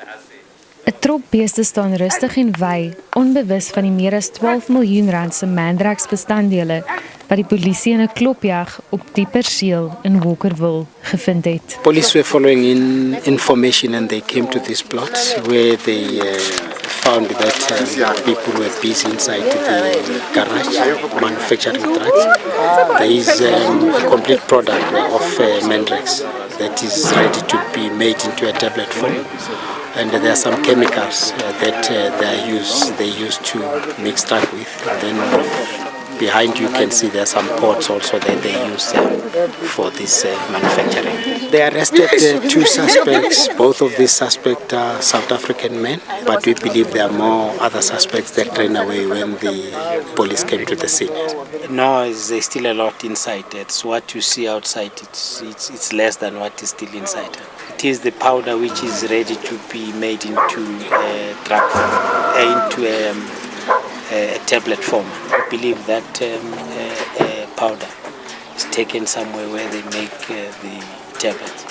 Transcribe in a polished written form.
'n Trop beeste staan rustig en wy, onbewus van die meer as 12 miljoen rand se Mandrax bestanddele wat die polisie in 'n klopjag op die perseel in Walkerville gevind het. Police were following in information and they came to this plot where they found that people were busy inside the garage manufacturing drugs. There is a complete product of Mandrax that is ready to be made into a tablet form. And there are some chemicals that they use to mix drug with. And then behind you can see there are some pots also that they use for this manufacturing. They arrested two suspects. Both of these suspects are South African men, but we believe there are more other suspects that ran away when the police came to the scene. No, there's still a lot inside. It's what you see outside. It's less than what is still inside. It is the powder which is ready to be made into drug, into a tablet form. I believe that powder is taken somewhere where they make the tablets.